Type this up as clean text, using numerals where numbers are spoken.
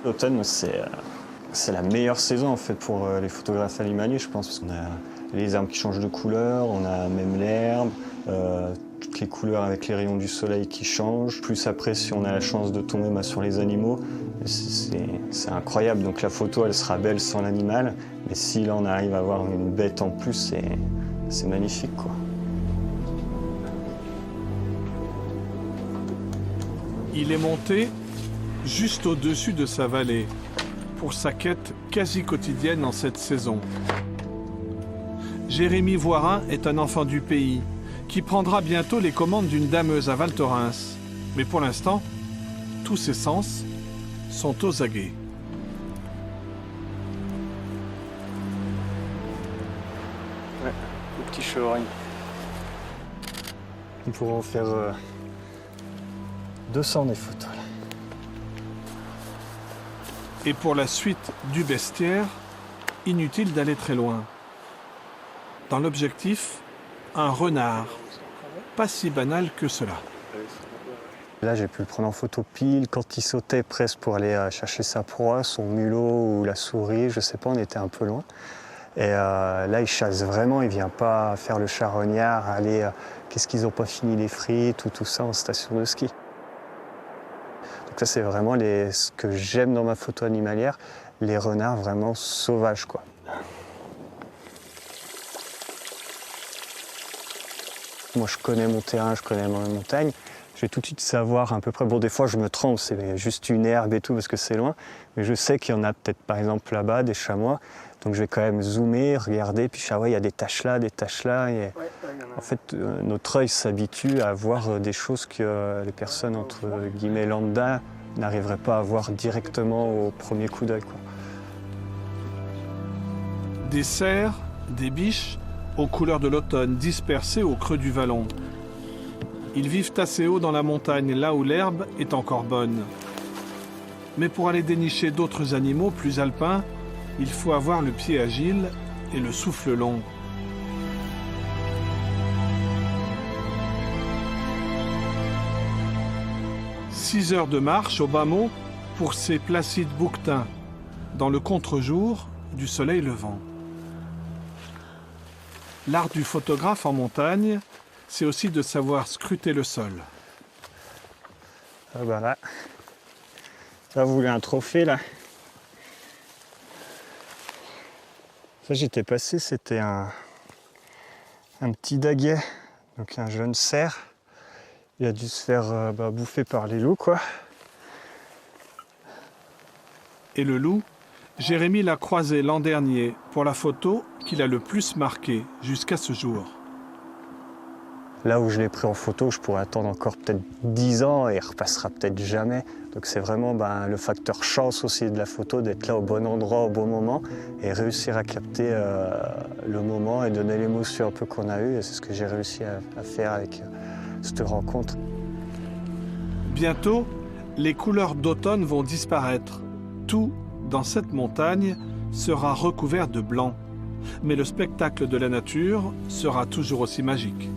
L'automne, c'est la meilleure saison en fait pour les photographes animaliers, je pense, parce qu'on a les arbres qui changent de couleur, on a même l'herbe, toutes les couleurs avec les rayons du soleil qui changent. Plus après, si on a la chance de tomber sur les animaux, c'est incroyable. Donc la photo, elle sera belle sans l'animal, mais si là on arrive à avoir une bête en plus, c'est magnifique, quoi. Il est monté juste au-dessus de sa vallée pour sa quête quasi quotidienne en cette saison. Jérémy Voirin est un enfant du pays qui prendra bientôt les commandes d'une dameuse à Val Thorens. Mais pour l'instant, tous ses sens sont aux aguets. Ouais, le petit chevreuil. Nous pourrons faire 200 des photos. Là. Et pour la suite du bestiaire, inutile d'aller très loin. Dans l'objectif, un renard. Pas si banal que cela. Là, j'ai pu le prendre en photo pile quand il sautait presque pour aller chercher sa proie, son mulot ou la souris, je sais pas, on était un peu loin. Et là, il chasse vraiment, il vient pas faire le charognard, aller qu'est-ce qu'ils ont pas fini les frites ou tout ça en station de ski. Donc ça, c'est vraiment ce que j'aime dans ma photo animalière, les renards vraiment sauvages, quoi. Moi, je connais mon terrain, je connais ma montagne. Je vais tout de suite savoir à peu près. Bon, des fois, je me trompe, c'est juste une herbe et tout parce que c'est loin. Mais je sais qu'il y en a peut-être, par exemple, là-bas, des chamois. Donc, je vais quand même zoomer, regarder. Puis, il y a des taches là, des taches là. Et en fait, notre œil s'habitue à voir des choses que les personnes, entre guillemets, lambda, n'arriveraient pas à voir directement au premier coup d'œil, quoi. Des cerfs, des biches, aux couleurs de l'automne, dispersés au creux du vallon. Ils vivent assez haut dans la montagne, là où l'herbe est encore bonne. Mais pour aller dénicher d'autres animaux plus alpins, il faut avoir le pied agile et le souffle long. « 6 heures de marche au bas mot pour ces placides bouquetins, dans le contre-jour du soleil levant. » L'art du photographe en montagne, c'est aussi de savoir scruter le sol. Ah bah là, vous voulez un trophée là? Ça, j'étais passé, c'était un petit daguet, donc un jeune cerf. Il a dû se faire bouffer par les loups, quoi. Et le loup, Jérémy l'a croisé l'an dernier pour la photo qu'il a le plus marquée jusqu'à ce jour. Là où je l'ai pris en photo, je pourrais attendre encore peut-être 10 ans et il repassera peut-être jamais. Donc c'est vraiment le facteur chance aussi de la photo, d'être là au bon endroit, au bon moment et réussir à capter le moment et donner l'émotion un peu qu'on a eue. Et c'est ce que j'ai réussi à faire avec cette rencontre. Bientôt, les couleurs d'automne vont disparaître. Tout, dans cette montagne, sera recouvert de blanc. Mais le spectacle de la nature sera toujours aussi magique.